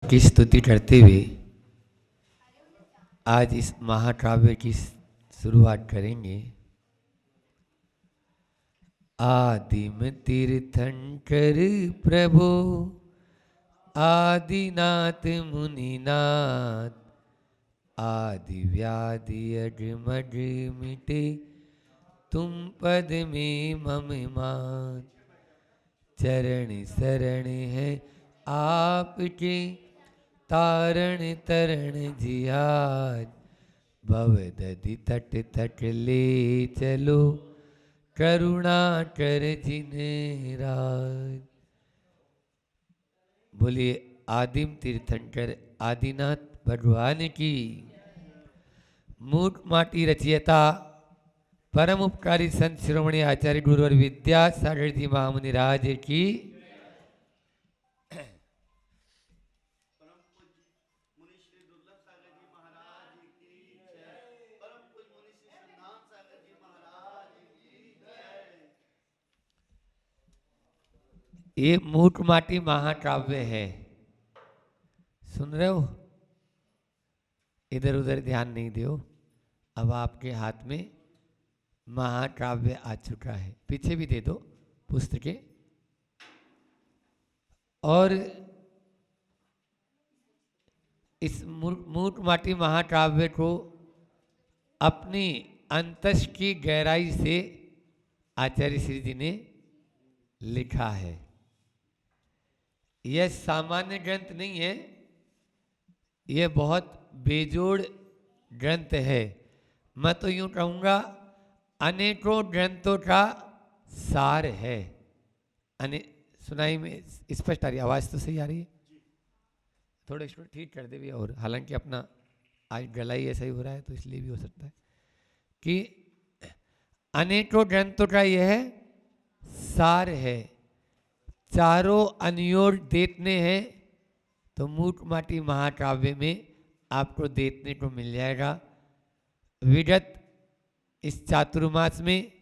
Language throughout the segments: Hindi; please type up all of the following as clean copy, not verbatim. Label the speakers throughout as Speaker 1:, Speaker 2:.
Speaker 1: की स्तुति करते हुए आज इस महाकाव्य की शुरुआत करेंगे। आदिम तीर्थंकर प्रभु आदिनाथ मुनिनाथ, आदि व्याधि अजमज मिटे तुम पद में मम मान। चरण शरण है आपके तारण तरण जियाज, भव दधि तट तट ले चलो करुणा कर जिन राज। बोलिए आदिम तीर्थंकर आदिनाथ भगवान की। मूठ माटी रचयिता परम उपकारी संत शिरोमणि आचार्य गुरुवर विद्यासागर जी महामुनि राज की। ये मूठ माटी महाकाव्य है, सुन रहे हो? इधर उधर ध्यान नहीं दो। अब आपके हाथ में महाकाव्य आ चुका है, पीछे भी दे दो पुस्तकें। और इस मूठ माटी महाकाव्य को अपनी अंतस की गहराई से आचार्य श्री जी ने लिखा है। यह सामान्य ग्रंथ नहीं है, यह बहुत बेजोड़ ग्रंथ है। मैं तो यूं कहूँगा अनेकों ग्रंथों का सार है। सुनाई में स्पष्ट आ रही, आवाज़ तो सही आ रही है? थोड़ा इसको ठीक कर दे भी। और हालांकि अपना आज गला ही ऐसा ही हो रहा है तो इसलिए भी हो सकता है कि अनेकों ग्रंथों का यह सार है। चारों अन्योर देखने हैं तो मूठ माटी महाकाव्य में आपको देखने को मिल जाएगा। विगत इस चातुर्मास में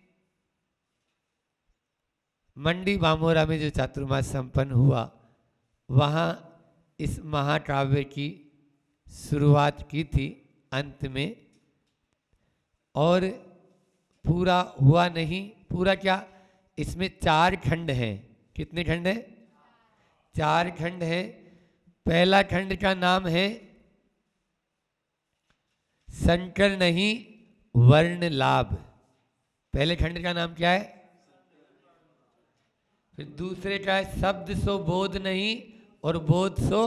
Speaker 1: मंडी बामोरा में जो चातुर्मास संपन्न हुआ, वहाँ इस महाकाव्य की शुरुआत की थी अंत में। और पूरा हुआ नहीं, पूरा क्या, इसमें 4 खंड हैं। कितने खंड हैं? 4 खंड हैं। पहला खंड का नाम है संकर नहीं वर्ण लाभ। पहले खंड का नाम क्या है? फिर दूसरे का है शब्द सो बोध नहीं और बोध सो।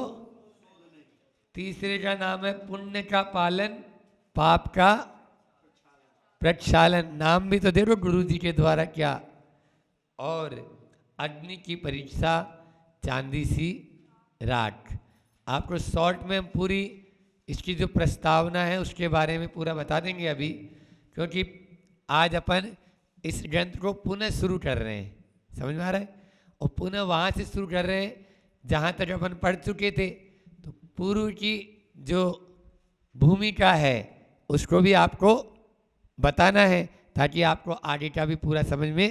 Speaker 1: तीसरे का नाम है पुण्य का पालन पाप का प्रक्षालन। नाम भी तो देखो गुरु जी के द्वारा क्या। और अग्नि की परीक्षा चांदी सी राख। आपको शॉर्ट में पूरी इसकी जो प्रस्तावना है उसके बारे में पूरा बता देंगे अभी, क्योंकि आज अपन इस ग्रंथ को पुनः शुरू कर रहे हैं। समझ में आ रहा है? और पुनः वहाँ से शुरू कर रहे हैं जहाँ तक अपन पढ़ चुके थे। तो पूर्व की जो भूमिका है उसको भी आपको बताना है ताकि आपको आगे का भी पूरा समझ में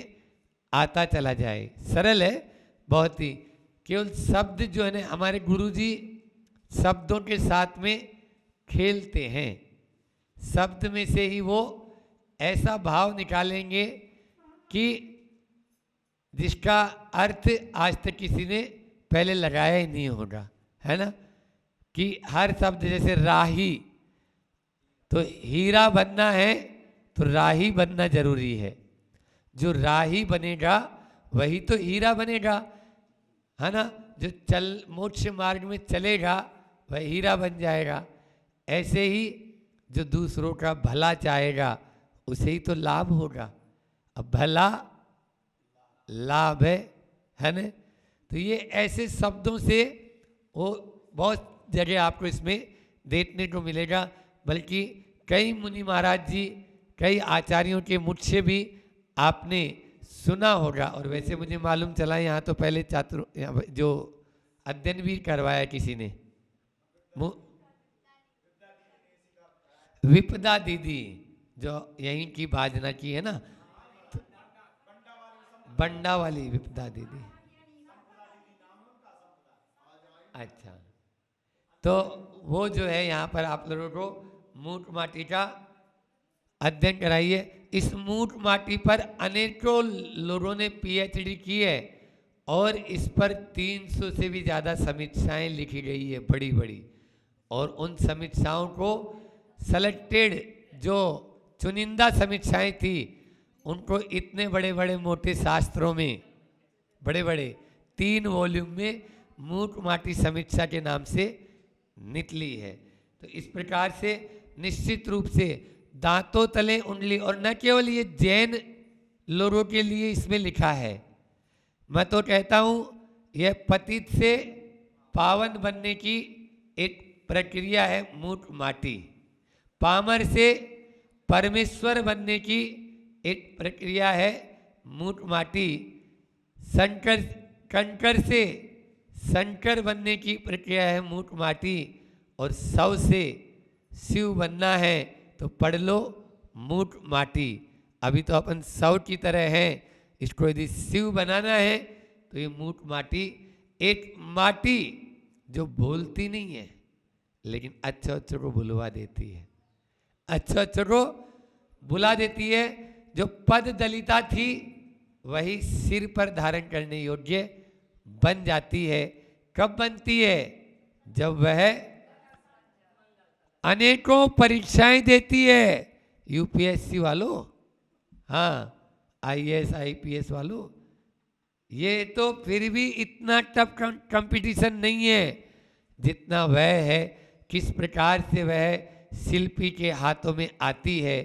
Speaker 1: आता चला जाए। सरल है बहुत ही। केवल शब्द जो है ना, हमारे गुरुजी शब्दों के साथ में खेलते हैं। शब्द में से ही वो ऐसा भाव निकालेंगे कि जिसका अर्थ आज तक किसी ने पहले लगाया ही नहीं होगा, है ना? कि हर शब्द जैसे राही, तो हीरा बनना है तो राही बनना जरूरी है। जो राही बनेगा वही तो हीरा बनेगा, है ना? जो चल मोक्ष मार्ग में चलेगा वह हीरा बन जाएगा। ऐसे ही जो दूसरों का भला चाहेगा उसे ही तो लाभ होगा। अब भला लाभ है ना? तो ये ऐसे शब्दों से वो बहुत जगह आपको इसमें देखने को मिलेगा। बल्कि कई मुनि महाराज जी, कई आचार्यों के मुख से भी आपने सुना होगा। और वैसे मुझे मालूम चला यहाँ तो पहले जो अध्ययन भी करवाया किसी ने, विपदा दीदी जो यहीं की भाजना की है ना, बंडा वाली विपदा दीदी। अच्छा, तो वो जो है यहाँ पर आप लोगों को मूठ माटी का अध्ययन कराइए। इस मूठ माटी पर अनेकों लोगों ने पीएचडी की है और इस पर 300 से भी ज़्यादा समीक्षाएं लिखी गई है बड़ी बड़ी, और उन समीक्षाओं को सेलेक्टेड जो चुनिंदा समीक्षाएं थी उनको इतने बड़े बड़े मोटे शास्त्रों में बड़े बड़े 3 वॉल्यूम में मूठ माटी समीक्षा के नाम से निकली है। तो इस प्रकार से निश्चित रूप से दांतों तले उंगली, और न केवल ये जैन लोगों के लिए इसमें लिखा है, मैं तो कहता हूँ यह पतित से पावन बनने की एक प्रक्रिया है मूठ माटी, पामर से परमेश्वर बनने की एक प्रक्रिया है मूठ माटी, शंकर कंकर से शंकर बनने की प्रक्रिया है मूठ माटी, और शव से शिव बनना है तो पढ़ लो मूठ माटी। अभी तो अपन शव की तरह हैं, इसको यदि शिव बनाना है तो ये मूठ माटी, एक माटी जो बोलती नहीं है लेकिन अच्छे अच्छे को बुलवा देती है, अच्छे अच्छे को बुला देती है। जो पद दलिता थी वही सिर पर धारण करने योग्य बन जाती है। कब बनती है? जब वह अनेकों परीक्षाएं देती है। यूपीएससी वालों, हाँ आईएएस आईपीएस वालों, ये तो फिर भी इतना टफ कंपटीशन नहीं है जितना वह है, किस प्रकार से वह शिल्पी के हाथों में आती है।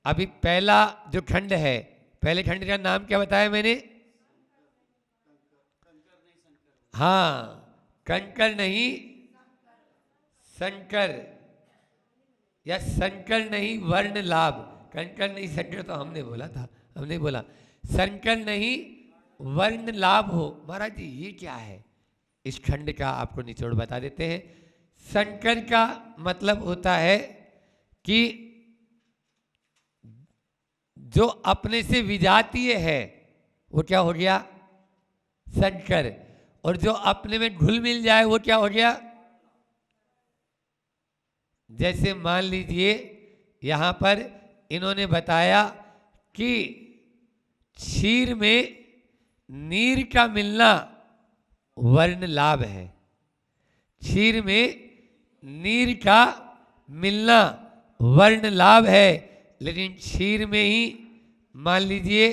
Speaker 1: अभी पहला जो खंड है, पहले खंड का नाम क्या बताया मैंने? हाँ, कंकर नहीं शंकर, या शंकर नहीं वर्ण लाभ। कंकर नहीं शंकर तो हमने बोला था, हमने बोला शंकर नहीं वर्ण लाभ हो। महाराज जी ये क्या है? इस खंड का आपको निचोड़ बता देते हैं। शंकर का मतलब होता है कि जो अपने से विजातीय है वो क्या हो गया? शंकर। और जो अपने में घुल मिल जाए वो क्या हो गया? जैसे मान लीजिए यहाँ पर इन्होंने बताया कि क्षीर में नीर का मिलना वर्ण लाभ है, क्षीर में नीर का मिलना वर्ण लाभ है। लेकिन क्षीर में ही मान लीजिए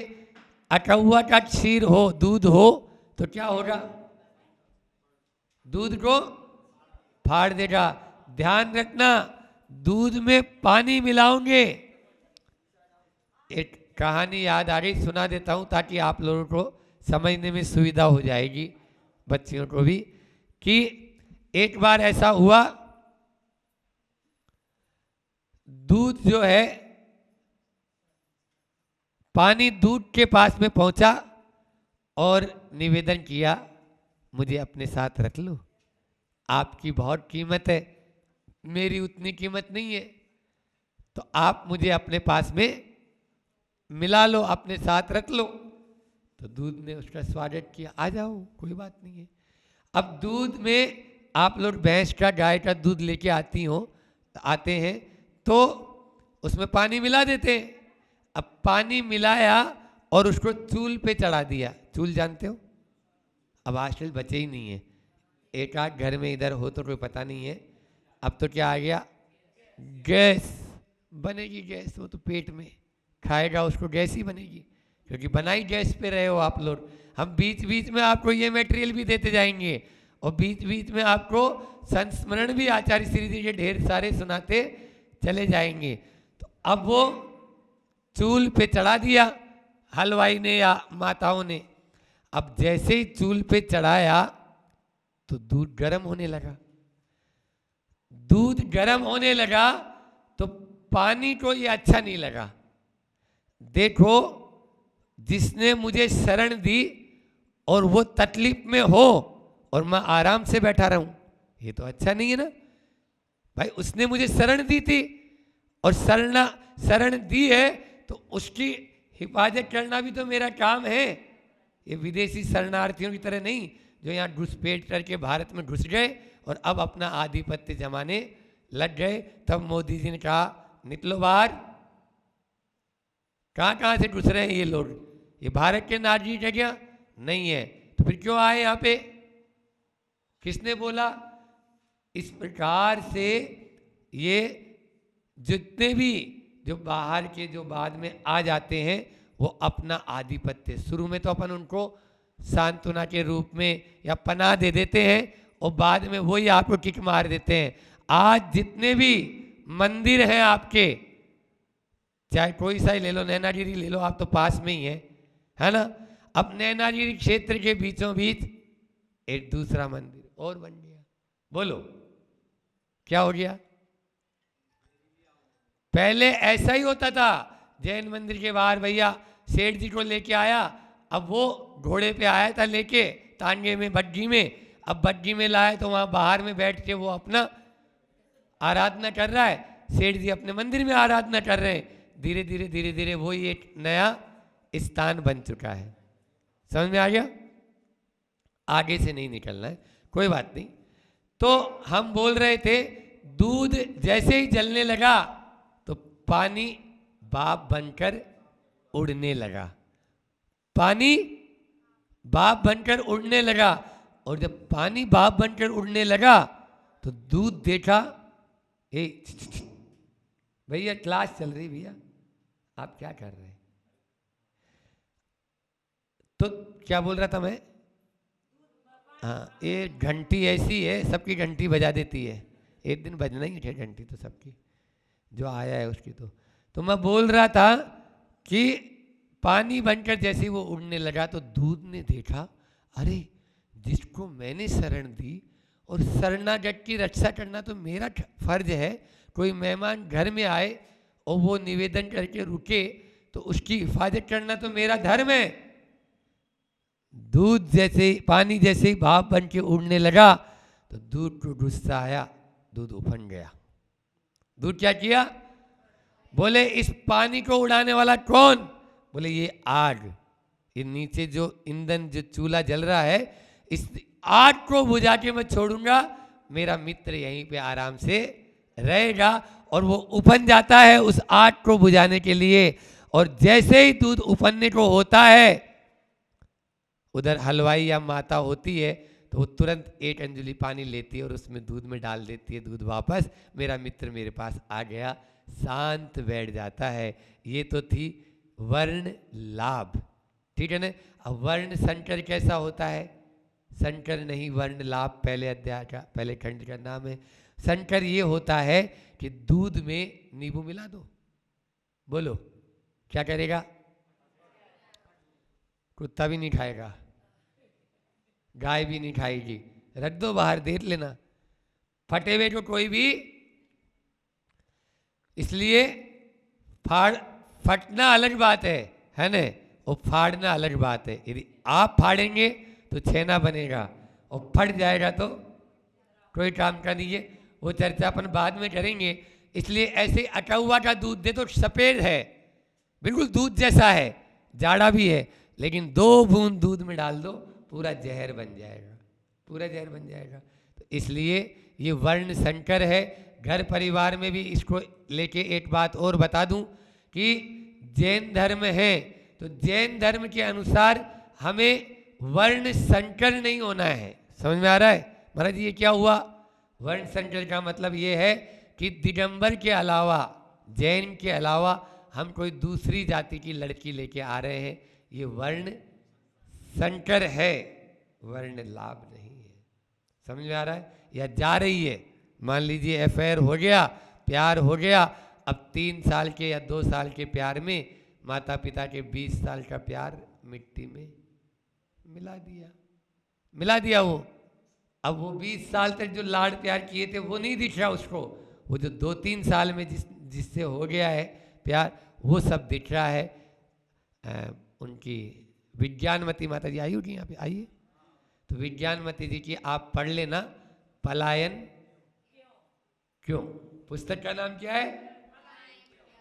Speaker 1: अकौआ का क्षीर हो, दूध हो, तो क्या होगा? दूध को फाड़ देगा। ध्यान रखना, दूध में पानी मिलाओगे। एक कहानी याद आ रही, सुना देता हूं ताकि आप लोगों को समझने में सुविधा हो जाएगी, बच्चियों को भी, कि एक बार ऐसा हुआ, दूध जो है, पानी दूध के पास में पहुंचा और निवेदन किया, मुझे अपने साथ रख लो, आपकी बहुत कीमत है, मेरी उतनी कीमत नहीं है, तो आप मुझे अपने पास में मिला लो, अपने साथ रख लो। तो दूध ने उसका स्वागत किया, आ जाओ कोई बात नहीं है। अब दूध में आप लोग भैंस का गाय का दूध लेके आते हैं तो उसमें पानी मिला देते हैं। अब पानी मिलाया और उसको चूल पे चढ़ा दिया। चूल जानते हो? अब आजकल बचे ही नहीं है, एक आध घर में इधर हो तो कोई पता नहीं है। अब तो क्या आ गया? गैस बनेगी, गैस वो तो पेट में खाएगा, उसको गैस ही बनेगी, क्योंकि बनाई गैस पे रहे हो आप लोग। हम बीच बीच में आपको ये मटेरियल भी देते जाएंगे और बीच बीच में आपको संस्मरण भी आचार्य श्री जी के ढेर सारे सुनाते चले जाएंगे। तो अब वो चूल पे चढ़ा दिया हलवाई ने या माताओं ने। अब जैसे ही चूल पे चढ़ाया तो दूध गर्म होने लगा। दूध गर्म होने लगा तो पानी को ये अच्छा नहीं लगा। देखो, जिसने मुझे शरण दी और वो तकलीफ में हो और मैं आराम से बैठा रहूं, ये तो अच्छा नहीं है ना भाई। उसने मुझे शरण दी थी और शरण दी है तो उसकी हिफाजत करना भी तो मेरा काम है। ये विदेशी शरणार्थियों की तरह नहीं जो यहाँ घुसपैठ करके भारत में घुस गए और अब अपना आधिपत्य जमाने लग गए। तब मोदी जी ने कहा निकलो बाहर। कहाँ से घुस रहे हैं ये लोग, ये भारत के नागरिक है क्या? नहीं है, तो फिर क्यों आए यहाँ पे? किसने बोला? इस प्रकार से ये जितने भी जो बाहर के जो बाद में आ जाते हैं वो अपना आधिपत्य, शुरू में तो अपन उनको सांत्वना के रूप में या पनाह दे देते हैं और बाद में वही आपको किक मार देते हैं। आज जितने भी मंदिर हैं आपके, चाहे कोई सा ही ले लो, नैनागिरी ले लो, आप तो पास में ही है ना। अब नैनागिरी क्षेत्र के बीचों बीच एक दूसरा मंदिर और बन गया। बोलो क्या हो गया? पहले ऐसा ही होता था, जैन मंदिर के बाहर भैया सेठ जी को लेके आया, अब वो घोड़े पे आया था लेके तांगे में बग्गी में, अब बग्गी में लाया तो वहां बाहर में बैठ के वो अपना आराधना कर रहा है, सेठ जी अपने मंदिर में आराधना कर रहे हैं। धीरे धीरे धीरे धीरे वही एक नया स्थान बन चुका है। समझ में आ गया? आगे से नहीं निकलना है, कोई बात नहीं। तो हम बोल रहे थे दूध जैसे ही जलने लगा तो पानी भाप बनकर उड़ने लगा, पानी भाप बनकर उड़ने लगा। और जब पानी भाप बनकर उड़ने लगा तो दूध देखा, ए भैया क्लास चल रही, भैया आप क्या कर रहे हैं? तो क्या बोल रहा था मैं? हाँ, ये घंटी ऐसी है, सबकी घंटी बजा देती है, एक दिन बजना ही है घंटी तो सबकी, जो आया है उसकी। तो मैं बोल रहा था कि पानी बनकर जैसे वो उड़ने लगा तो दूध ने देखा, अरे जिसको मैंने शरण दी और शरणागत की रक्षा करना तो मेरा फर्ज है। कोई मेहमान घर में आए और वो निवेदन करके रुके तो उसकी हिफाजत करना तो मेरा धर्म है। दूध जैसे पानी जैसे ही भाप बन के उड़ने लगा तो दूध को गुस्सा आया, दूध उफन गया। दूध क्या किया? बोले इस पानी को उड़ाने वाला कौन? बोले ये आग, ये नीचे जो ईंधन जो चूल्हा जल रहा है, इस आग को बुझा के मैं छोड़ूंगा, मेरा मित्र यहीं पे आराम से रहेगा। और वो उफन जाता है उस आग को बुझाने के लिए, और जैसे ही दूध उफनने को होता है, उधर हलवाई या माता होती है तो वो तुरंत एक अंजुली पानी लेती है और उसमें दूध में डाल देती है, दूध वापस, मेरा मित्र मेरे पास आ गया, शांत बैठ जाता है। ये तो थी वर्ण लाभ, ठीक है ना। अब वर्ण संकर कैसा होता है? संकर नहीं, वर्ण लाभ पहले अध्याय का पहले खंड का नाम है। संकर ये होता है कि दूध में नींबू मिला दो, बोलो क्या करेगा? कुत्ता भी नहीं खाएगा, गाय भी नहीं खाएगी, रख दो बाहर, देख लेना। फटे हुए को कोई भी, इसलिए फटना अलग बात है ना, और फाड़ना अलग बात है। यदि आप फाड़ेंगे तो छेना बनेगा और फट जाएगा तो कोई काम का नहीं है। वो चर्चा अपन बाद में करेंगे। इसलिए ऐसे अटहुआ का दूध दे तो सफ़ेद है, बिल्कुल दूध जैसा है, जाड़ा भी है, लेकिन 2 बूंद दूध में डाल दो पूरा जहर बन जाएगा, पूरा जहर बन जाएगा। तो इसलिए ये वर्ण संकर है। घर परिवार में भी इसको लेके एक बात और बता दूं कि जैन धर्म है तो जैन धर्म के अनुसार हमें वर्ण संकर नहीं होना है। समझ में आ रहा है? महाराज जी ये क्या हुआ? वर्ण संकर का मतलब ये है कि दिगंबर के अलावा, जैन के अलावा हम कोई दूसरी जाति की लड़की लेके आ रहे हैं, ये वर्ण संकर है, वर्ण लाभ नहीं है। समझ में आ रहा है? या जा रही है, मान लीजिए अफेयर हो गया, प्यार हो गया, अब 3 साल के या 2 साल के प्यार में माता पिता के 20 साल का प्यार मिट्टी में मिला दिया वो। अब वो 20 साल तक जो लाड प्यार किए थे वो नहीं दिख रहा उसको, वो जो 2-3 साल में जिससे हो गया है प्यार, वो सब दिख रहा है। उनकी विज्ञानमती माता जी आई होगी यहाँ पे, आइए। तो विज्ञानमती जी की आप पढ़ लेना, पलायन क्यों, पुस्तक का नाम क्या है?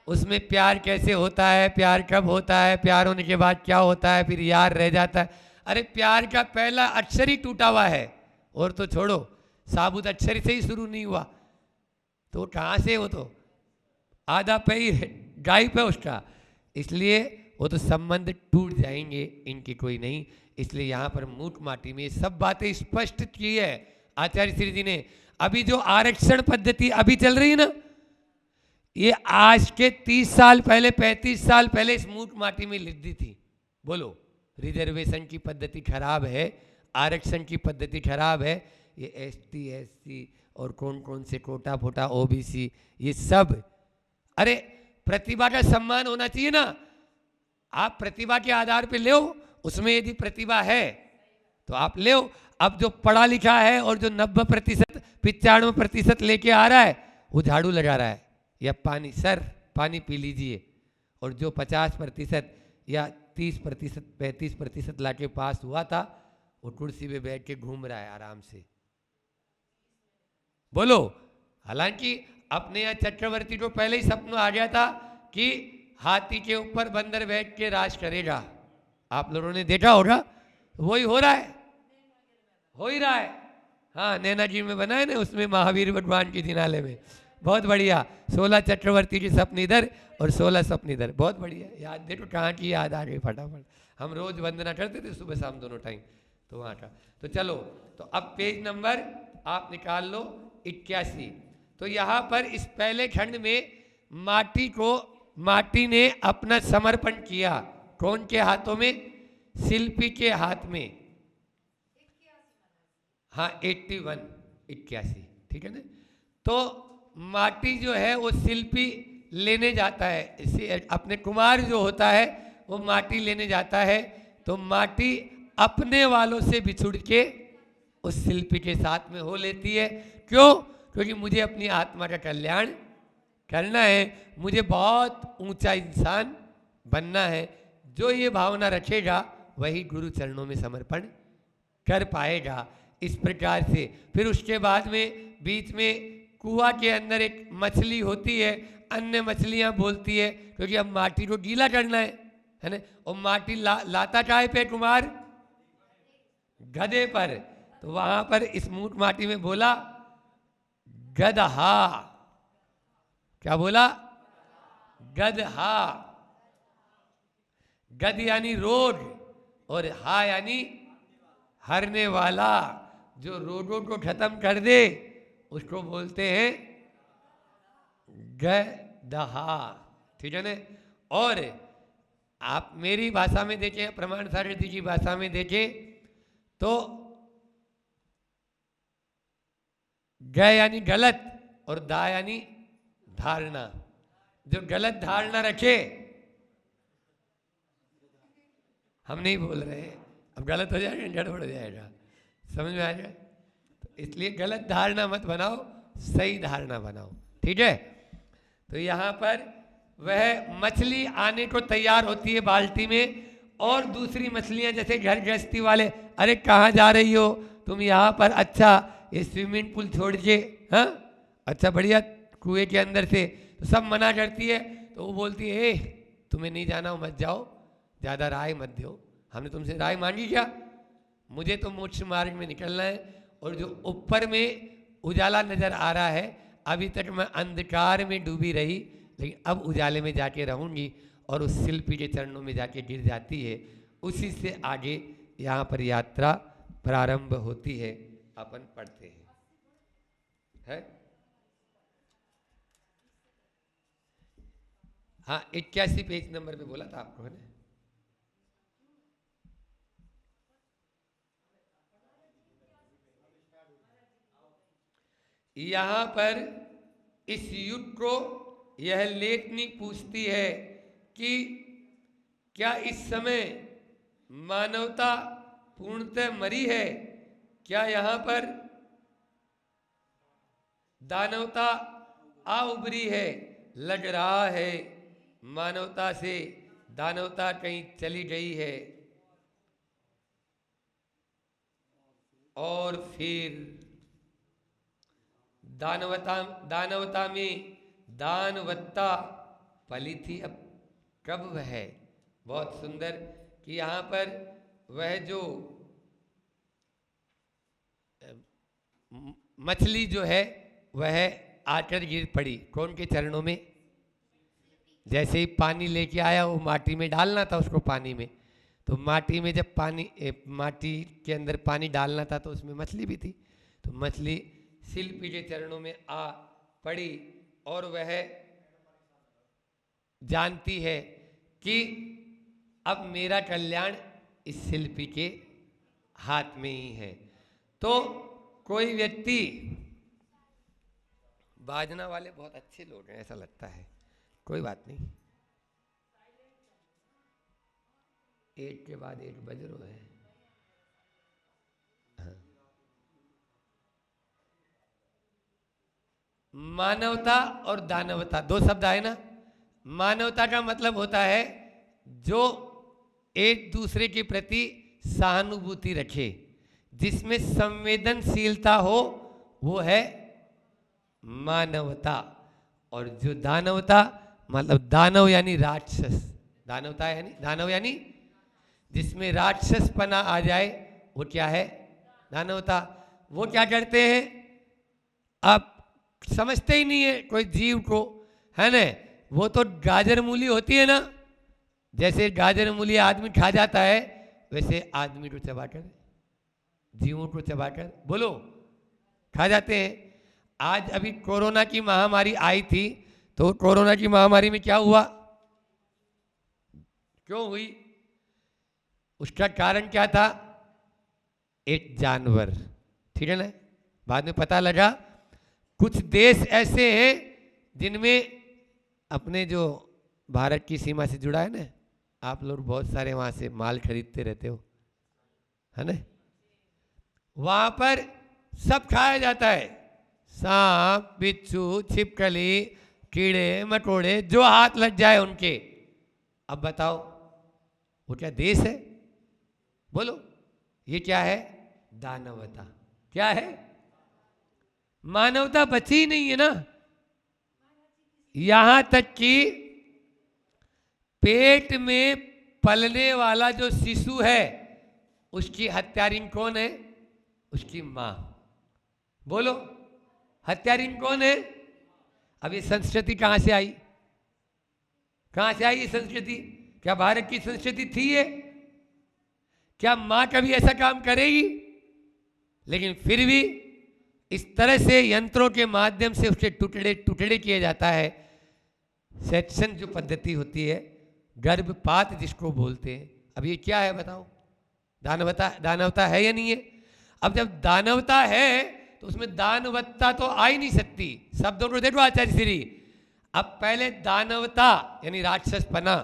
Speaker 1: उसमें प्यार कैसे होता है, प्यार कब होता है, प्यार होने के बाद क्या होता है, फिर यार रह जाता है। अरे प्यार का पहला अक्षर ही टूटा हुआ है, और तो छोड़ो, साबुत अक्षर से ही शुरू नहीं हुआ, तो कहाँ से? वो तो आधा पैर गाय पे उसका, इसलिए वो तो संबंध टूट जाएंगे, इनकी कोई नहीं। इसलिए यहाँ पर मूक माटी में सब बातें स्पष्ट की है आचार्य श्री जी ने। अभी जो आरक्षण पद्धति अभी चल रही है ना, ये आज के 30 साल पहले 35 साल पहले इस मूक माटी में लिख दी थी। बोलो, रिजर्वेशन की पद्धति खराब है, आरक्षण की पद्धति खराब है, ये एसटी एससी और कौन कौन से कोटा फोटा ओबीसी, ये सब, अरे प्रतिभा का सम्मान होना चाहिए ना। आप प्रतिभा के आधार पे ले, उसमें यदि प्रतिभा है तो आप ले। अब जो पढ़ा लिखा है और जो 90% 95% लेके आ रहा है, वो झाड़ू लगा रहा है या पानी, सर पानी पी लीजिए, और जो 50% या 30% 35% लाके पास हुआ था, वो कुर्सी पे बैठ के घूम रहा है आराम से। बोलो, हालांकि अपने यहाँ चक्रवर्ती को पहले ही सपना आ गया था कि हाथी के ऊपर बंदर बैठ के राज करेगा। आप लोगों ने देखा होगा, वही हो रहा है, हो ही रहा है। हाँ, नैना जी में बना है ना, उसमें महावीर भगवान की जिनाले में, बहुत बढ़िया। 16 चक्रवर्ती के सपने इधर और 16 सपने इधर, बहुत बढ़िया याद। देखो कहाँ की याद आ गई फटाफट। हम रोज वंदना करते थे सुबह शाम दोनों टाइम, तो वहाँ का। तो चलो, तो अब पेज नंबर आप निकाल लो 81। तो यहाँ पर इस पहले खंड में माटी ने अपना समर्पण किया। कौन के हाथों में? शिल्पी के हाथ में। हाँ 81 81, ठीक है ना। तो माटी जो है वो शिल्पी लेने जाता है, इसे अपने कुमार जो होता है वो माटी लेने जाता है। तो माटी अपने वालों से बिछुड़ के उस शिल्पी के साथ में हो लेती है। क्यों? क्योंकि मुझे अपनी आत्मा का कल्याण करना है, मुझे बहुत ऊंचा इंसान बनना है। जो ये भावना रखेगा वही गुरु चरणों में समर्पण कर पाएगा। इस प्रकार से फिर उसके बाद में बीच में कुआं के अंदर एक मछली होती है, अन्य मछलियां बोलती है, क्योंकि अब माटी को गीला करना है ना। और माटी लाता चाहे पे कुमार गधे पर, तो वहां पर इस मूक माटी में बोला गदहा। क्या बोला? गदहा। गद यानी रोग और हा यानी हरने वाला। जो रोगों को खत्म कर दे उसको बोलते हैं गदहा, ठीक है ना। और आप मेरी भाषा में देखें, प्रमाण सारथी की भाषा में देखें तो ग यानी गलत और दा यानी धारणा। जो गलत धारणा रखे, हम नहीं बोल रहे, अब गलत हो जाएगा, गड़बड़ हो जाएगा, समझ में आ जाए। तो इसलिए गलत धारणा मत बनाओ, सही धारणा बनाओ, ठीक है। तो यहाँ पर वह मछली आने को तैयार होती है बाल्टी में, और दूसरी मछलियाँ जैसे घर गृहस्थी वाले, अरे कहाँ जा रही हो तुम? यहाँ पर अच्छा ये स्विमिंग पूल छोड़ के, हाँ अच्छा बढ़िया कुएं के अंदर से, तो सब मना करती है। तो वो बोलती है तुम्हें नहीं जाना हो, मत जाओ, ज़्यादा राय मत दो, हमने तुमसे राय मांगी क्या? मुझे तो मोक्ष मार्ग में निकलना है। और जो ऊपर में उजाला नजर आ रहा है, अभी तक मैं अंधकार में डूबी रही, लेकिन अब उजाले में जाके रहूंगी, और उस शिल्पी के चरणों में जाके गिर जाती है। उसी से आगे यहाँ पर यात्रा प्रारंभ होती है। अपन पढ़ते हैं, है? हाँ 81 पेज नंबर पे बोला था आपको, है ना। यहाँ पर इस युग को यह लेखनी पूछती है कि क्या इस समय मानवता पूर्णतः मरी है? क्या यहाँ पर दानवता आ उभरी है? लग रहा है मानवता से दानवता कहीं चली गई है। और फिर दानवता में दानवत्ता पली थी, अब कब वह है? बहुत सुंदर कि यहाँ पर वह जो मछली जो है वह आकर गिर पड़ी कौन के चरणों में? जैसे ही पानी लेके आया वो माटी में डालना था उसको पानी में, तो माटी में जब माटी के अंदर पानी डालना था तो उसमें मछली भी थी, तो मछली शिल्पी के चरणों में आ पड़ी और वह जानती है कि अब मेरा कल्याण इस शिल्पी के हाथ में ही है। तो कोई व्यक्ति, बाजना वाले बहुत अच्छे लोग हैं ऐसा लगता है, कोई बात नहीं, एक के बाद एक बज रहे हैं। हाँ। मानवता और दानवता दो शब्द आए ना। मानवता का मतलब होता है जो एक दूसरे के प्रति सहानुभूति रखे, जिसमें संवेदनशीलता हो, वो है मानवता। और जो दानवता मतलब दानव यानी राक्षस, दानवता यानी दानव यानी जिसमें राक्षसपना आ जाए वो क्या है? दानवता। वो क्या करते हैं? आप समझते ही नहीं है कोई जीव को, है ना? वो तो गाजर मूली होती है ना, जैसे गाजर मूली आदमी खा जाता है वैसे आदमी को चबाकर, जीवों को चबाकर, बोलो, खा जाते हैं। आज अभी कोरोना की महामारी आई थी, तो कोरोना की महामारी में क्या हुआ, क्यों हुई? उसका कारण क्या था? एक जानवर, ठीक है ना। बाद में पता लगा कुछ देश ऐसे हैं जिनमें अपने जो भारत की सीमा से जुड़ा है ना, आप लोग बहुत सारे वहां से माल खरीदते रहते हो, है ना। वहां पर सब खाया जाता है, सांप, बिच्छू, छिपकली, कीड़े मकोड़े, जो हाथ लग जाए उनके। अब बताओ वो क्या देश है? बोलो, ये क्या है? दानवता। क्या है? मानवता बची नहीं है ना। यहां तक कि पेट में पलने वाला जो शिशु है उसकी हत्यारिन कौन है? उसकी मां। बोलो, हत्यारिन कौन है? अब ये संस्कृति कहां से आई? कहां से आई ये संस्कृति? क्या भारत की संस्कृति थी ये? क्या मां कभी ऐसा काम करेगी? लेकिन फिर भी इस तरह से यंत्रों के माध्यम से उसके टुकड़े टुकड़े किए जाता है। सेक्शन जो पद्धति होती है, गर्भपात जिसको बोलते हैं, अब ये क्या है बताओ? दानवता, दानवता है या नहीं है? अब जब दानवता है तो उसमें दानवत्ता तो आ ही नहीं सकती। शब्दों को देखो आचार्य श्री, अब पहले दानवता यानी राक्षसपना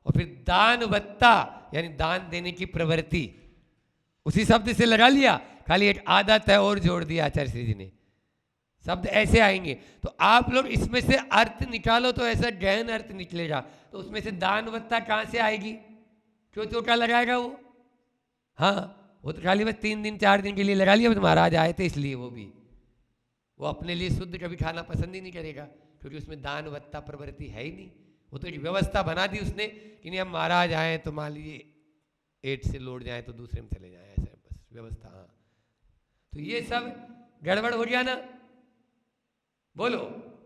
Speaker 1: और फिर दानवत्ता यानी दान देने की प्रवृत्ति, उसी शब्द से लगा लिया, खाली एक आदत है और जोड़ दिया आचार्य श्री जी ने। शब्द ऐसे आएंगे तो आप लोग इसमें से अर्थ निकालो तो ऐसा गहन अर्थ निकलेगा। तो उसमें से दानवत्ता कहां से आएगी? क्यों चौका लगाएगा वो? हाँ, वो तो खाली बस 3 दिन 4 दिन के लिए लगा लिया, महाराज आए थे इसलिए। वो अपने लिए शुद्ध कभी खाना पसंद ही नहीं करेगा, क्योंकि उसमें दानवत्ता प्रवृत्ति है ही नहीं। वो तो एक व्यवस्था बना दी उसने कि नहीं, हम महाराज आए तो मान लीजिए 8 से लौट जाए तो दूसरे में चले जाए, ऐसा बस व्यवस्था। हाँ, तो ये सब गड़बड़ हो गया ना। बोलो,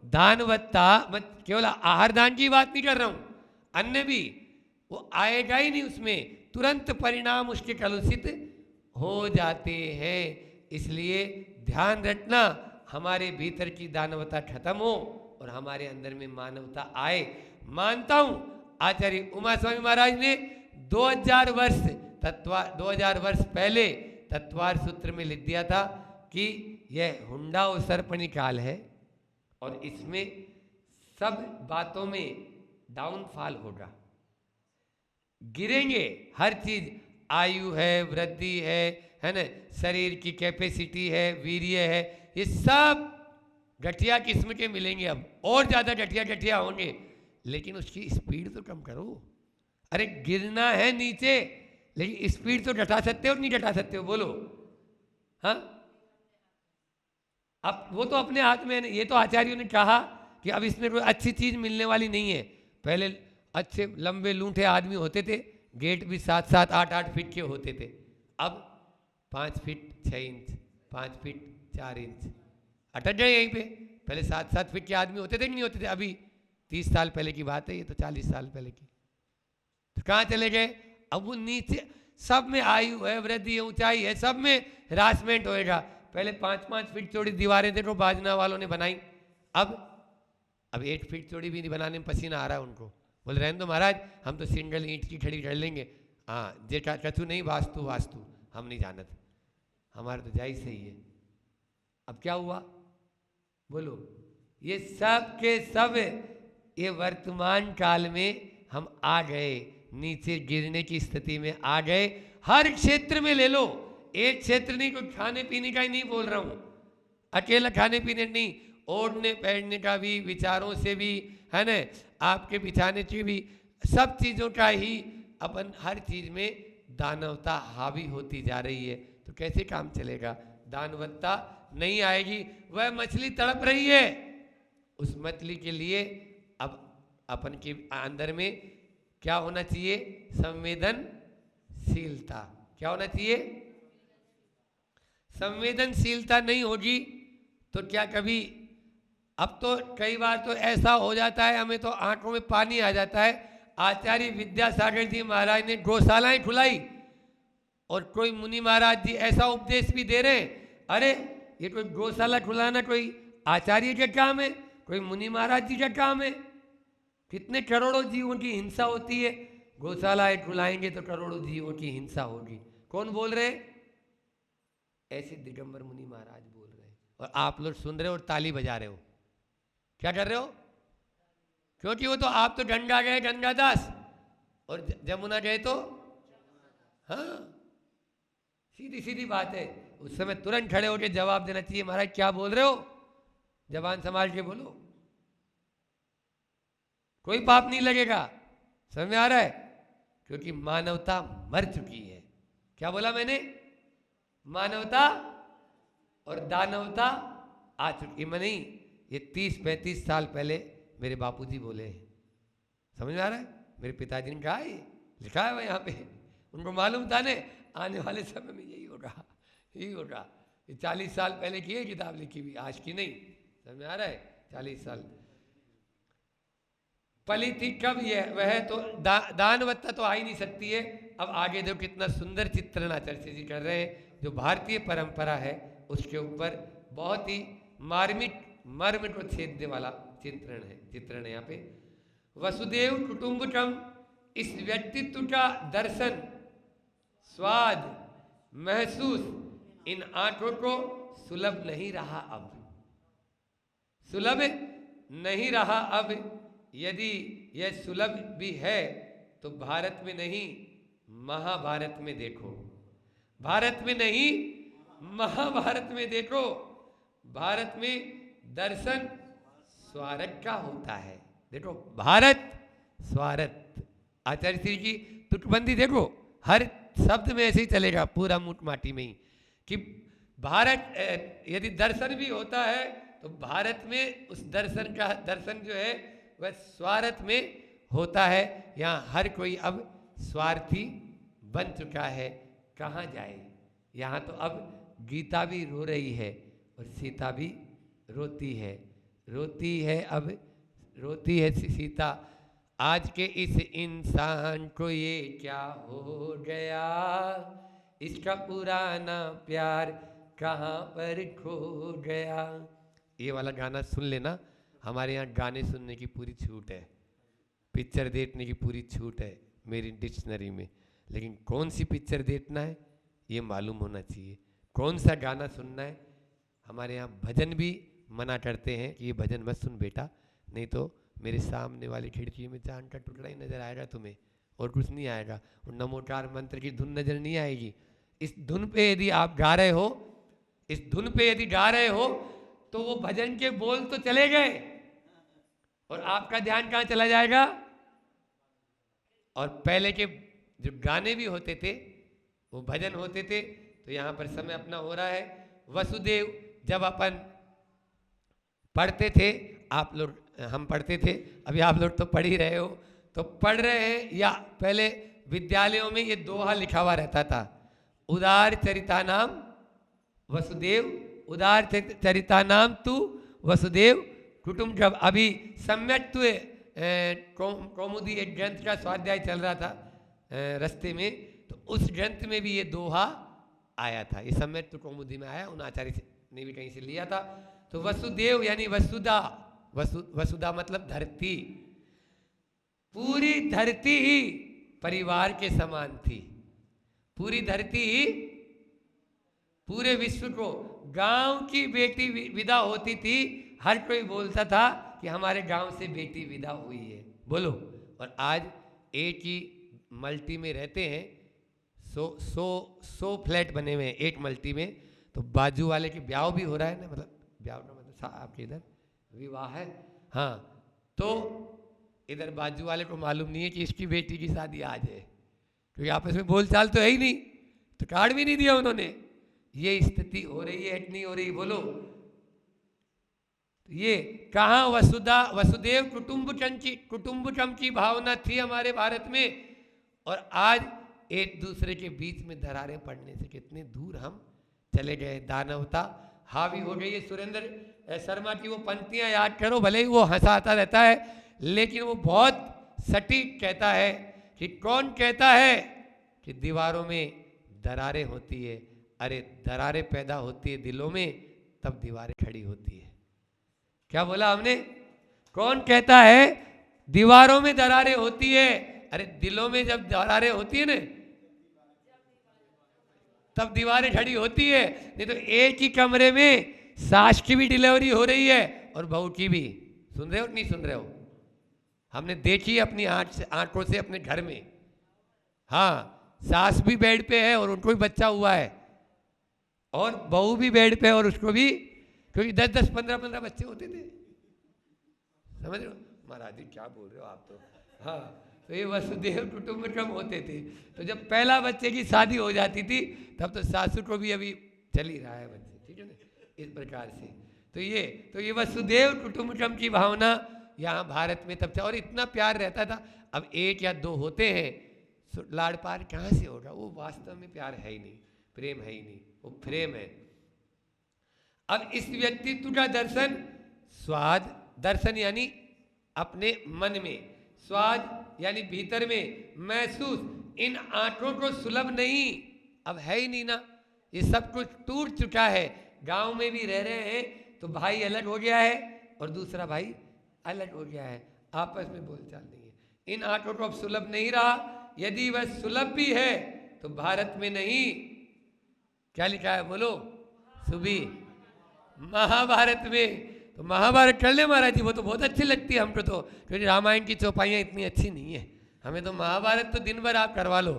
Speaker 1: दानवत्ता मत केवल आहार दान की बात नहीं कर रहा हूं, अन्य भी वो आएगा ही नहीं, उसमें तुरंत परिणाम उसके कलुषित हो जाते हैं। इसलिए ध्यान रखना, हमारे भीतर की दानवता खत्म हो और हमारे अंदर में मानवता आए। मानता हूं आचार्य उमा स्वामी महाराज ने 2000 वर्ष पहले तत्वार सूत्र में लिख दिया था कि यह हुंडा और सर्पणी काल है और इसमें सब बातों में डाउनफॉल होगा, गिरेंगे हर चीज। आयु है, वृद्धि है ना, शरीर की कैपेसिटी है, वीर्य है, ये सब गठिया किस्म के मिलेंगे अब, और ज्यादा गठिया होंगे। लेकिन उसकी स्पीड तो कम करो। अरे गिरना है नीचे, लेकिन स्पीड तो घटा सकते हो नहीं घटा सकते हो? बोलो। हाँ, अब वो तो अपने हाथ में है। ये तो आचार्यों ने कहा कि अब इसमें कोई अच्छी चीज मिलने वाली नहीं है। पहले अच्छे लंबे लूंठे आदमी होते थे, गेट भी 7-7, 8-8 फीट के होते थे। अब 5 फीट 6 इंच, 5 फीट 4 इंच, अटक गए यहीं पे। पहले 7-7 फीट के आदमी होते थे कि नहीं होते थे? अभी 30 साल पहले की बात है, ये तो 40 साल पहले की। तो कहाँ चले गए? अब वो नीचे सब में आयु है, वृद्धि है, ऊंचाई है, सब में हरासमेंट होएगा। पहले 5-5 फीट चौड़ी दीवारें थे तो बाजना वालों ने बनाई, अब 8 फीट चौड़ी भी नहीं बनाने में पसीना आ रहा है उनको। बोल रहे हैं तो महाराज हम तो सिंगल ईंट की खड़ी कर लेंगे। हाँ जे कछु नहीं, वास्तु वास्तु हम नहीं जानत, हमारे तो जायज सही है। अब क्या हुआ बोलो? ये सब के सब ये वर्तमान काल में हम आ गए, नीचे गिरने की स्थिति में आ गए। हर क्षेत्र में ले लो, एक क्षेत्र नहीं, कोई खाने पीने का ही नहीं बोल रहा हूं, अकेला खाने पीने नहीं, ओढ़ने पहनने का भी, विचारों से भी, है ना, आपके बिछाने से भी, सब चीज़ों का ही अपन हर चीज़ में दानवता हावी होती जा रही है। तो कैसे काम चलेगा? दानवत्ता नहीं आएगी। वह मछली तड़प रही है, उस मछली के लिए अब अपन के अंदर में क्या होना चाहिए? संवेदनशीलता। क्या होना चाहिए? संवेदनशीलता नहीं होगी तो क्या कभी, अब तो कई बार तो ऐसा हो जाता है, हमें तो आंखों में पानी आ जाता है। आचार्य विद्यासागर जी महाराज ने गौशालाएं खुलाई और कोई मुनि महाराज जी ऐसा उपदेश भी दे रहे हैं, अरे ये कोई गौशाला खुलाना कोई आचार्य का काम है, कोई मुनि महाराज जी का काम है? कितने करोड़ों जीवों की हिंसा होती है, गौशालाएं खुलाएंगे तो करोड़ों जीवों की हिंसा होगी। कौन बोल रहे? ऐसे दिगंबर मुनि महाराज बोल रहे हैं, और आप लोग सुन रहे हो और ताली बजा रहे हो। क्या कर रहे हो? क्योंकि वो तो आप तो गंगा गए गंगादास, और जमुना गए तो, हाँ सीधी सीधी बात है। उस समय तुरंत खड़े होकर जवाब देना चाहिए, महाराज क्या बोल रहे हो, जबान संभाल के बोलो, कोई पाप नहीं लगेगा। समझ में आ रहा है? क्योंकि मानवता मर चुकी है। क्या बोला मैंने? मानवता और दानवता आ चुकी। मैं नहीं, ये 30-35 साल पहले मेरे बापूजी बोले हैं। समझ में आ रहा है? मेरे पिताजी ने कहा है, लिखा है यहाँ पे, उनको मालूम था ने आने वाले समय में यही होगा, यही होगा। ये 40 साल पहले की है किताब लिखी हुई, आज की नहीं। समझ में आ रहा है? 40 साल पली थी कब ये, वह तो दानवत्ता तो आ ही नहीं सकती है। अब आगे देखो कितना सुंदर चित्रण आचार्य जी कर रहे हैं, जो भारतीय परंपरा है उसके ऊपर बहुत ही मार्मिक मर्म को छेदने वाला चित्रण है यहाँ पे। वसुदेव कुटुंबकम, इस व्यक्तित्व का दर्शन, स्वाद, महसूस इन आंखों को सुलभ नहीं रहा अब, सुलभ नहीं रहा अब। यदि यह सुलभ भी है तो भारत में नहीं, महाभारत में देखो। भारत में नहीं, महाभारत में देखो। भारत में दर्शन स्वार्थ का होता है। देखो भारत स्वार्थ, आचार्य श्री की तुकबंदी देखो, हर शब्द में ऐसे ही चलेगा, पूरा मुठ माटी में ही, कि भारत यदि दर्शन भी होता है तो भारत में उस दर्शन का दर्शन जो है वह स्वार्थ में होता है। यहाँ हर कोई अब स्वार्थी बन चुका है, कहाँ जाए? यहाँ तो अब गीता भी रो रही है और सीता भी रोती है, रोती है, अब रोती है सीता। आज के इस इंसान को ये क्या हो गया, इसका पुराना प्यार कहाँ पर खो गया। ये वाला गाना सुन लेना। हमारे यहाँ गाने सुनने की पूरी छूट है, पिक्चर देखने की पूरी छूट है मेरी डिक्शनरी में, लेकिन कौन सी पिक्चर देखना है ये मालूम होना चाहिए, कौन सा गाना सुनना है। हमारे यहाँ भजन भी मना करते हैं कि ये भजन मत सुन बेटा, नहीं तो मेरे सामने वाली खिड़की में चांद का टुकड़ा ही नजर आएगा तुम्हें, और कुछ नहीं आएगा। और नमोकार मंत्र की धुन नजर नहीं आएगी। इस धुन पे यदि आप गा रहे हो, इस धुन पे यदि गा रहे हो तो वो भजन के बोल तो चले गए और आपका ध्यान कहाँ चला जाएगा। और पहले के जो गाने भी होते थे वो भजन होते थे। तो यहाँ पर समय अपना हो रहा है। वसुदेव जब अपन पढ़ते थे, आप लोग, हम पढ़ते थे, अभी आप लोग तो पढ़ ही रहे हो, तो पढ़ रहे हैं, या पहले विद्यालयों में ये दोहा लिखा हुआ रहता था, उदार चरिता नाम वसुदेव उदार चरिता नाम तू वसुदेव कुटुंबकम। अभी सम्यक्त्व कौमुदी एक ग्रंथ का स्वाध्याय चल रहा था रास्ते में, तो उस ग्रंथ में भी ये दोहा आया था, ये सम्यक्त्व कौमुदी में आया, उन आचार्य ने भी कहीं से लिया था। तो वसुदेव यानी वसुधा, वसुधा मतलब धरती, पूरी धरती ही परिवार के समान थी। पूरी धरती ही पूरे विश्व को, गांव की बेटी विदा होती थी, हर कोई बोलता था कि हमारे गांव से बेटी विदा हुई है, बोलो। और आज एक ही मल्टी में रहते हैं, 100 फ्लैट बने हुए हैं एक मल्टी में, तो बाजू वाले के ब्याह भी हो रहा है ना, मतलब ब्याह का मतलब आपके इधर विवाह है, हाँ, तो इधर बाजू वाले को मालूम नहीं है कि इसकी बेटी की शादी आज है, क्योंकि आपस में बोलचाल तो है ही नहीं, तो कार्ड भी नहीं दिया उन्होंने। ये स्थिति हो रही है, नहीं हो रही, बोलो। तो ये कहाँ वसुदेव कुटुंबकम की भावना थी हमारे भारत में, और आज एक दूसरे के बीच में दरारें पड़ने से कितने दूर हम चले गए। दानवता हावी हो गई है। सुरेंद्र शर्मा की वो पंक्तियां याद करो, भले ही वो हंसाता रहता है, लेकिन वो बहुत सटीक कहता है कि कौन कहता है कि दीवारों में दरारें होती है। अरे दरारें पैदा होती है दिलों में, तब दीवारें खड़ी होती है। क्या बोला हमने? कौन कहता है दीवारों में दरारें होती है? अरे दिलों में जब दरारें होती है ना, तब दीवारें खड़ी होती है। नहीं तो एक ही कमरे में सास की भी डिलीवरी हो रही है और बहू की भी। सुन रहे हो नहीं सुन रहे हो? हमने देखी अपनी आंखों से अपने घर में। हाँ, सास भी बेड पे है और उनको भी बच्चा हुआ है, और बहू भी बेड पे है और उसको भी, क्योंकि 10-10, 15-15 बच्चे होते थे। समझ रहे हो महाराज जी क्या बोल रहे हो आप तो? हाँ, तो ये वसुदेव कुटुंबकम होते थे। तो जब पहला बच्चे की शादी हो जाती थी, तब तो सासू को भी अभी चल ही रहा है बच्चे, ठीक है ना, इस प्रकार से। तो ये वसुदेव कुटुंबकम की भावना यहाँ भारत में तब था, और इतना प्यार रहता था। अब 1 या 2 होते हैं, लाड़ पार कहाँ से होगा? वो वास्तव में प्यार है ही नहीं, प्रेम है ही नहीं, वो प्रेम है। अब इस व्यक्तित्व का दर्शन, स्वाद दर्शन यानी अपने मन में, स्वाद यानी भीतर में महसूस, इन आंखों को सुलभ नहीं, अब है ही नहीं ना, ये सब कुछ टूट चुका है। गांव में भी रह रहे हैं तो भाई अलग हो गया है और दूसरा भाई अलग हो गया है, आपस में बोलचाल नहीं है। इन आंखों को अब सुलभ नहीं रहा। यदि वह सुलभ भी है तो भारत में नहीं, क्या लिखा है बोलो? सुबी महाभारत में। तो महाभारत कर ले महाराज जी, वो तो बहुत अच्छी लगती है हमको तो, क्योंकि रामायण की चौपाइयाँ इतनी अच्छी नहीं है। हमें तो महाभारत तो दिन भर आप करवा लो,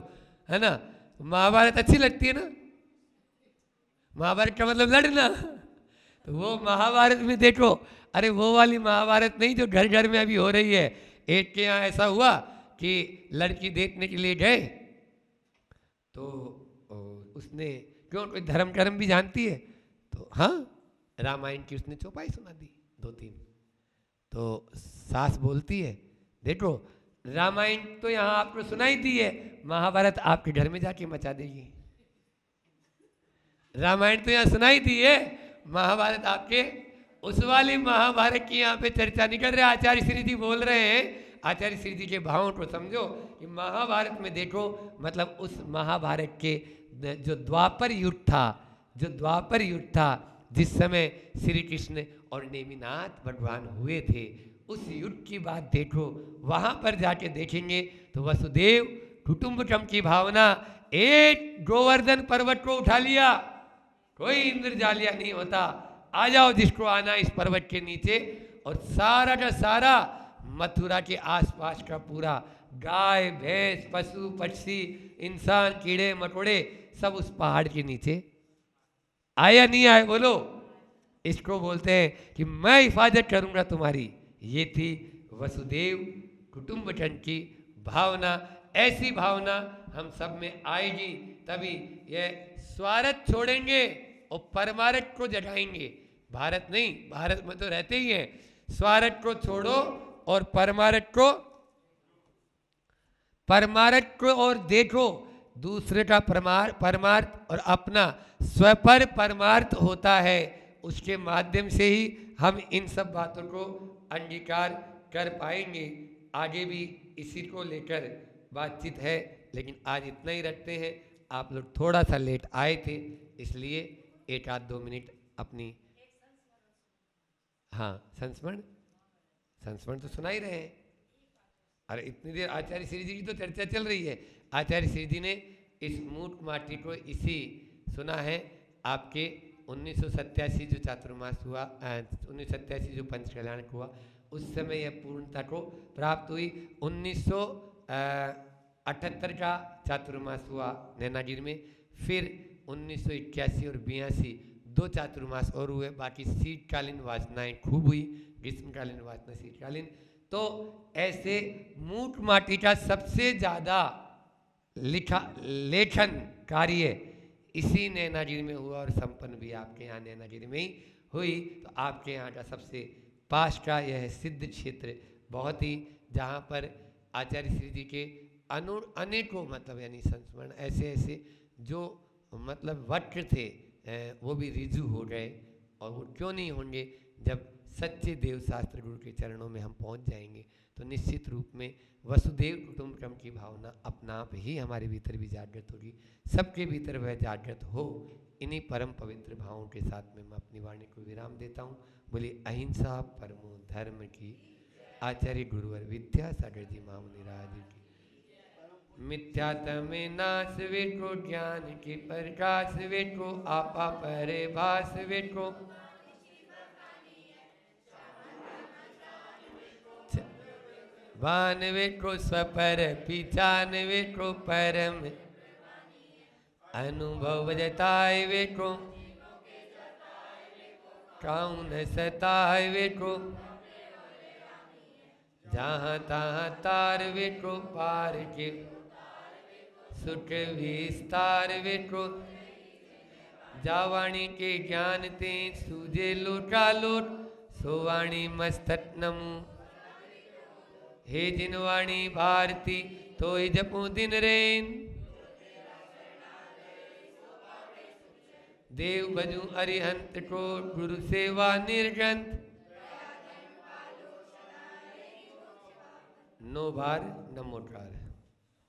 Speaker 1: है ना। महाभारत अच्छी लगती है ना, महाभारत का मतलब लड़ना। तो वो महाभारत में देखो, अरे वो वाली महाभारत नहीं जो घर घर में अभी हो रही है। एक के यहाँ ऐसा हुआ कि लड़की देखने के लिए गए, तो उसने, क्यों कोई धर्म कर्म भी जानती है, तो हाँ रामायण की उसने चौपाई सुना दी 2-3। तो सास बोलती है, देखो रामायण तो यहाँ आपको सुनाई दी है, महाभारत आपके घर में जाके मचा देगी। रामायण तो यहाँ सुनाई दी है, महाभारत आपके, उस वाली महाभारत की यहाँ पे चर्चा निकल रही है। आचार्य श्री जी बोल रहे हैं, आचार्य श्री जी के भावों को समझो कि महाभारत में देखो, मतलब उस महाभारत के जो द्वापर युग था, जो द्वापर युग था, जिस समय श्री कृष्ण और नेमिनाथ भगवान हुए थे, उस युग की बात देखो। वहाँ पर जाके देखेंगे तो वसुदेव कुटुंबकम की भावना। एक गोवर्धन पर्वत को उठा लिया, कोई इंद्रजालिया नहीं होता, आ जाओ जिसको आना इस पर्वत के नीचे, और सारा का सारा मथुरा के आसपास का पूरा गाय भैंस पशु पक्षी इंसान कीड़े मकोड़े सब उस पहाड़ के नीचे आए या नहीं आए बोलो? इसको बोलते हैं कि मैं हिफाजत करूंगा तुम्हारी। ये थी वसुदेव कुटुंबकम की भावना। ऐसी भावना हम सब में आएगी तभी ये स्वार्थ छोड़ेंगे और परमार्थ को जगाएंगे। भारत नहीं, भारत में तो रहते ही हैं। स्वार्थ को छोड़ो और परमार्थ को और देखो। दूसरे का परमार्थ और अपना स्वपर परमार्थ होता है। उसके माध्यम से ही हम इन सब बातों को अंगीकार कर पाएंगे। आगे भी इसी को लेकर बातचीत है, लेकिन आज इतना ही रखते हैं। आप लोग थोड़ा सा लेट आए थे, इसलिए 1-2 मिनट अपनी, हाँ, संस्मरण संस्मरण तो सुना ही रहे हैं। अरे इतनी देर आचार्य श्री जी की तो चर्चा चल रही है। आचार्य श्री जी ने इस मूठ माटी को इसी सुना है। आपके 1987 जो चातुर्मास हुआ, 1987 जो पंच कल्याण हुआ, उस समय यह पूर्णता को प्राप्त हुई। 1978 का चातुर्मास हुआ नैनागिरी में, फिर 1981 और 82 2 चातुर्मास और हुए। बाकी शीतकालीन वासनाएं खूब हुई, ग्रीष्मकालीन वासना, शीतकालीन। तो ऐसे मूठ माटी का सबसे ज़्यादा लेखन कार्य इसी नैनागिरी में हुआ और संपन्न भी आपके यहाँ नैनागिरी में ही हुई। तो आपके यहाँ का सबसे पास का यह सिद्ध क्षेत्र बहुत ही, जहाँ पर आचार्य श्री जी के अनेकों मतलब यानी संस्मरण ऐसे ऐसे जो मतलब वक्र थे वो भी रिजु हो गए। और वो क्यों नहीं होंगे, जब सच्चे देव शास्त्र गुरु के चरणों में हम पहुंच जाएंगे तो निश्चित रूप में वसुदेव कुटुंबकम की भावना अपना आप ही हमारे भीतर भी जागृत होगी, सबके भीतर वह जागृत हो। इन्हीं परम पवित्र भावों के साथ में मैं अपनी वाणी को विराम देता हूँ। बोली अहिंसा परमो धर्म की, आचार्य गुरुवर विद्यासागर जी महामुनिराज की। मिथ्यात्म नाश वेको, ज्ञान की प्रकाश वेको, आपा परे भास वेको, वान वेको स्वपर पीछान वेको, परम अनुभव जताए वेको, काउन सताए वेको, जहाँ तहाँ तार वेको, पार के सुख विस्तार वेको, जावाणी के ज्ञान ते सूझे लोटा लोट, सोवाणी मस्तक नमु। हे जिनवाणी भारती तो जपू दिन रेन, देव भजू अरिहंत को गुरु सेवा निर्गंथ। नो भार नमोकार।